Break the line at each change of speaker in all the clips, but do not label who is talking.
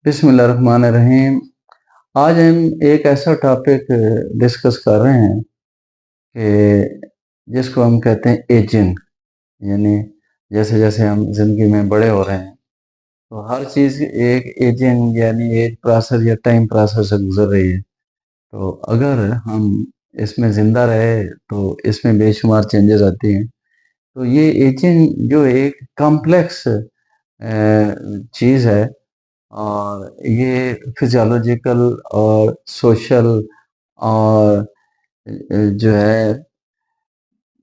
बिस्मिल्लाहिर्रहमानिर्रहीम। आज हम एक ऐसा टॉपिक डिस्कस कर रहे हैं कि जिसको हम कहते हैं एजिंग। यानी जैसे जैसे हम जिंदगी में बड़े हो रहे हैं तो हर चीज़ एक एजिंग यानी एज प्रोसेस या टाइम प्रोसेस से गुजर रही है। तो अगर हम इसमें ज़िंदा रहे तो इसमें बेशुमार चेंजेस आती हैं। तो ये एजिंग जो एक कॉम्प्लेक्स चीज़ है और ये फिजियोलॉजिकल और सोशल और जो है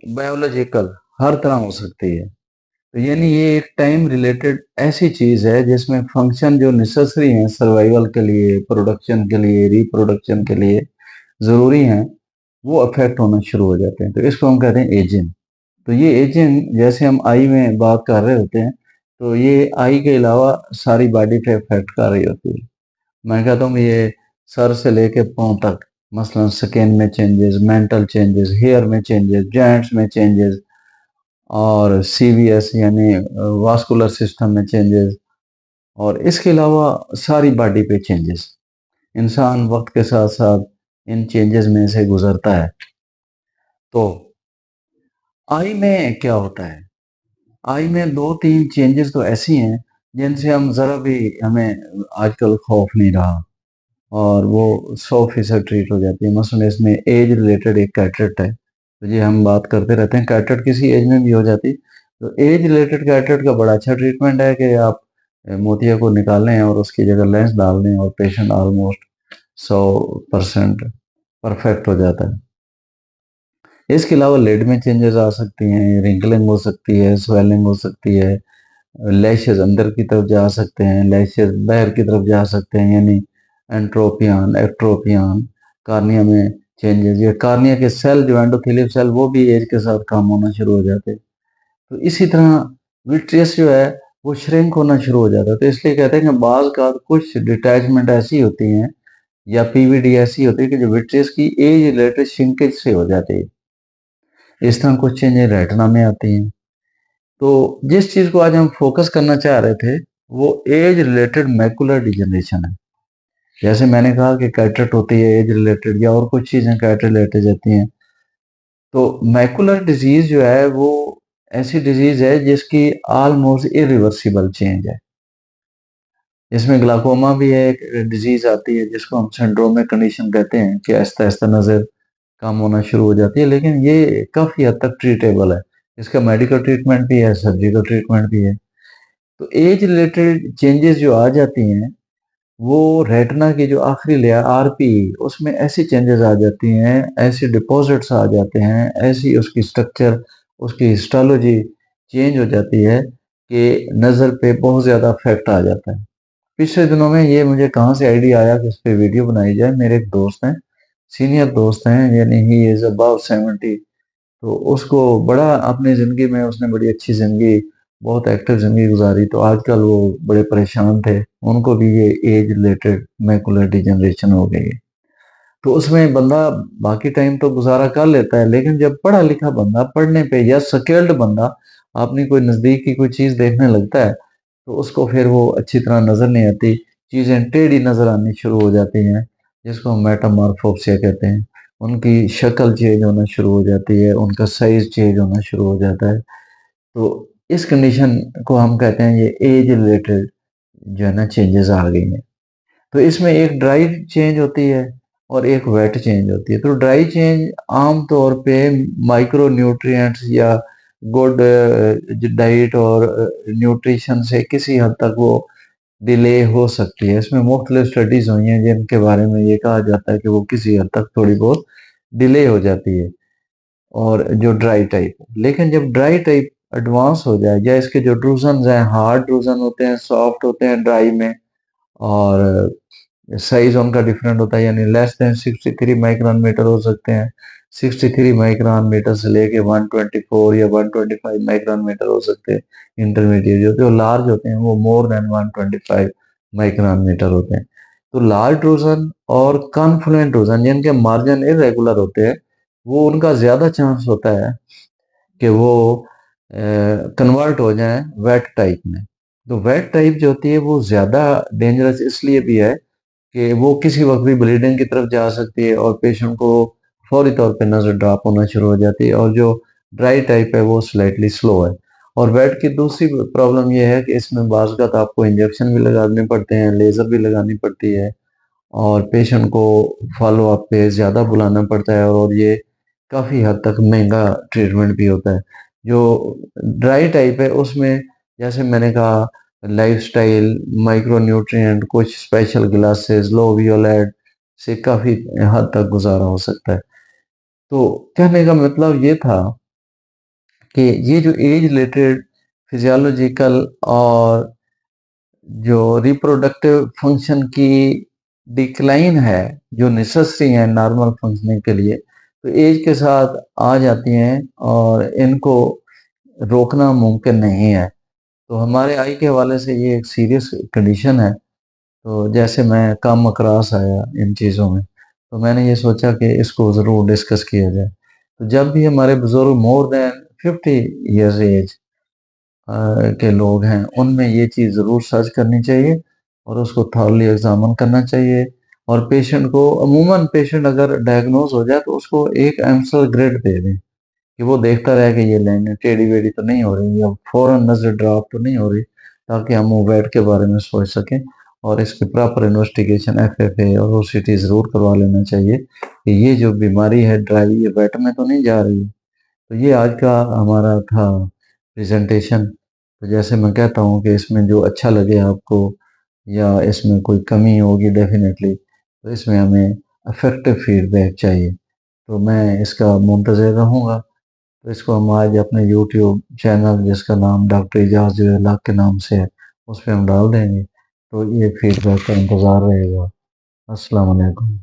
बायोलॉजिकल हर तरह हो सकती है। तो यानी ये एक टाइम रिलेटेड ऐसी चीज़ है जिसमें फंक्शन जो नेसेसरी हैं सर्वाइवल के लिए, प्रोडक्शन के लिए, रिप्रोडक्शन के लिए ज़रूरी हैं, वो अफेक्ट होना शुरू हो जाते हैं। तो इसको हम कहते हैं एजिंग। तो ये एजिंग जैसे हम आई में बात कर रहे होते हैं तो ये आई के अलावा सारी बॉडी पे इफेक्ट कर रही होती है। मैं कहता हूँ ये सर से लेके पाँव तक, मसलन स्किन में चेंजेस, मेंटल चेंजेस, हेयर में चेंजेस, जॉइंट्स में चेंजेस और सीवीएस यानी वास्कुलर सिस्टम में चेंजेस और इसके अलावा सारी बॉडी पे चेंजेस। इंसान वक्त के साथ साथ इन चेंजेस में से गुजरता है। तो आई में क्या होता है? आई में दो तीन चेंजेस तो ऐसी हैं जिनसे हम जरा भी हमें आजकल खौफ नहीं रहा और वो 100% ट्रीट हो जाती है। मसलन इसमें एज रिलेटेड एक कैटरेट है, तो ये हम बात करते रहते हैं, कैटरेट किसी एज में भी हो जाती। तो एज रिलेटेड कैटरेट का बड़ा अच्छा ट्रीटमेंट है कि आप मोतिया को निकाल लें और उसकी जगह लेंस डाल दें और पेशेंट ऑलमोस्ट 100% परफेक्ट हो जाता है। इसके अलावा लिड में चेंजेस आ सकती हैं, रिंकलिंग हो सकती है, स्वेलिंग हो सकती है, लैशेज अंदर की तरफ जा सकते हैं, लैशेज बाहर की तरफ जा सकते हैं, यानी एंट्रोपियन, एक्ट्रोपियन, कार्निया में चेंजेस, ये कार्निया के सेल जो एंडोथेलियल सेल वो भी एज के साथ कम होना शुरू हो जाते हैं। तो इसी तरह विट्रियस जो है वो श्रिंक होना शुरू हो जाता है। तो इसलिए कहते हैं कि बाज़ का कुछ डिटैचमेंट ऐसी होती हैं या पीवीडी ऐसी होती है कि जो विट्रियस की एज रिलेटेड श्रिंकेज से हो जाती है। इस तरह कुछ चेंजेस रेटिना में आती हैं। तो जिस चीज़ को आज हम फोकस करना चाह रहे थे वो एज रिलेटेड मैकुलर डिजनरेशन है। जैसे मैंने कहा कि कैटरेक्ट होती है एज रिलेटेड या और कुछ चीज़ें कैटरेक्ट रिलेटेड जाती हैं। तो मैकुलर डिजीज जो है वो ऐसी डिजीज है जिसकी ऑलमोस्ट इरिवर्सिबल चेंज है। इसमें ग्लाकोमा भी है, एक डिजीज आती है जिसको हम सिंड्रोमिक कंडीशन कहते हैं कि आहिस्ता आहिस्ता नजर कम होना शुरू हो जाती है, लेकिन ये काफ़ी हद तक ट्रीटेबल है। इसका मेडिकल ट्रीटमेंट भी है, सर्जिकल ट्रीटमेंट भी है। तो एज रिलेटेड चेंजेस जो आ जाती हैं वो रेटिना की जो आखिरी लेयर आरपी उसमें ऐसी चेंजेस आ जाती हैं, ऐसी डिपॉजिट्स आ जाते हैं, ऐसी उसकी स्ट्रक्चर, उसकी हिस्टोलॉजी चेंज हो जाती है कि नज़र पे बहुत ज़्यादा इफेक्ट आ जाता है। पिछले दिनों में ये मुझे कहाँ से आइडिया आया कि इस पे वीडियो बनाई जाए। मेरे एक दोस्त हैं, सीनियर दोस्त हैं, यानी ही इज़ अबाव 70। तो उसको बड़ा अपनी ज़िंदगी में उसने बड़ी अच्छी ज़िंदगी, बहुत एक्टिव ज़िंदगी गुजारी। तो आजकल वो बड़े परेशान थे, उनको भी ये एज रिलेटेड मैकुलर डिजनरेशन हो गई है। तो उसमें बंदा बाकी टाइम तो गुजारा कर लेता है, लेकिन जब पढ़ा लिखा बंदा पढ़ने पे या स्किल्ड बंदा अपनी कोई नज़दीक की कोई चीज़ देखने लगता है तो उसको फिर वो अच्छी तरह नज़र नहीं आती, चीज़ें टेढ़ी नज़र आनी शुरू हो जाती हैं, जिसको हम मेटामॉर्फोसिया कहते हैं। उनकी शक्ल चेंज होना शुरू हो जाती है, उनका साइज चेंज होना शुरू हो जाता है। तो इस कंडीशन को हम कहते हैं ये एज रिलेटेड जो है ना चेंजेस आ गई हैं। तो इसमें एक ड्राई चेंज होती है और एक वेट चेंज होती है। तो ड्राई चेंज आम तौर पे माइक्रो न्यूट्रिएंट्स या गुड डाइट और न्यूट्रिशन से किसी हद तक वो डिले हो सकती है। इसमें मुख्तलिफ स्टडीज हुई हैं जिनके बारे में ये कहा जाता है कि वो किसी हद तक थोड़ी बहुत डिले हो जाती है और जो ड्राई टाइप, लेकिन जब ड्राई टाइप एडवांस हो जाए या इसके जो ड्रूजन हैं, हार्ड ड्रूजन होते हैं, सॉफ्ट होते हैं ड्राई में, और साइज उनका डिफरेंट होता है, यानी लेस देन 63 माइक्रोन मीटर हो सकते हैं, 63 माइक्रोन मीटर से लेके 124 या 125 माइक्रोन मीटर हो सकते हैं। इंटरमीडिएट जो लार्ज होते हैं वो मोर देन 125 माइक्रोन मीटर होते हैं। तो लार्ज ड्रूजन और कॉन्फ्लुएंट ड्रूजन जिनके मार्जिन इरेगुलर होते हैं वो उनका ज्यादा चांस होता है कि वो कन्वर्ट हो जाएं वेट टाइप में। तो वेट टाइप जो होती है वो ज़्यादा डेंजरस इसलिए भी है कि वो किसी वक्त भी ब्लीडिंग की तरफ जा सकती है और पेशेंट को फौरी तौर पे नज़र ड्रॉप होना शुरू हो जाती है। और जो ड्राई टाइप है वो स्लाइटली स्लो है। और वेट की दूसरी प्रॉब्लम ये है कि इसमें बाज़ ज़ात आपको इंजेक्शन भी लगाने पड़ते हैं, लेज़र भी लगानी पड़ती है और पेशेंट को फॉलो अप पे ज़्यादा बुलाना पड़ता है और ये काफ़ी हद तक महंगा ट्रीटमेंट भी होता है। जो ड्राई टाइप है उसमें जैसे मैंने कहा लाइफस्टाइल, माइक्रो न्यूट्रिएंट, कुछ स्पेशल ग्लासेस, लो वियोलेट से काफ़ी हद तक गुजारा हो सकता है। तो कहने का मतलब ये था कि ये जो एज रिलेटेड फिजियोलॉजिकल और जो रिप्रोडक्टिव फंक्शन की डिक्लाइन है, जो नेसेसरी है नॉर्मल फंक्शनिंग के लिए, तो एज के साथ आ जाती हैं और इनको रोकना मुमकिन नहीं है। तो हमारे आई के हवाले से ये एक सीरियस कंडीशन है। तो जैसे मैं कम अकरास आया इन चीज़ों में, तो मैंने ये सोचा कि इसको ज़रूर डिस्कस किया जाए। तो जब भी हमारे बुज़ुर्ग मोर देन 50 इयर्स एज के लोग हैं, उनमें ये चीज़ ज़रूर सर्च करनी चाहिए और उसको थॉरली एग्ज़ामिन करना चाहिए। और पेशेंट को अमूमन पेशेंट अगर डायग्नोज़ हो जाए तो उसको एक एम्सर ग्रिड दे दें कि वो देखता रहे कि ये लाइनें टेढ़ी-मेढ़ी तो नहीं हो रही या फ़ौरन नज़र ड्रॉप तो नहीं हो रही, ताकि हम वो वेट के बारे में सोच सकें। और इसकी प्रॉपर इन्वेस्टिगेशन एफएफए और ओसीटी ज़रूर करवा लेना चाहिए कि ये जो बीमारी है ड्राई, ये वेट में तो नहीं जा रही है। तो ये आज का हमारा था प्रेजेंटेशन। तो जैसे मैं कहता हूँ कि इसमें जो अच्छा लगे आपको या इसमें कोई कमी होगी डेफिनेटली, तो इसमें हमें इफेक्टिव फीडबैक चाहिए। तो मैं इसका मुंतज़िर रहूँगा। तो इसको हम आज अपने यूट्यूब चैनल जिसका नाम डॉक्टर एजाज ज़ोया के नाम से है, उस पे हम डाल देंगे। तो ये फीडबैक का इंतज़ार रहेगा। अस्सलाम वालेकुम।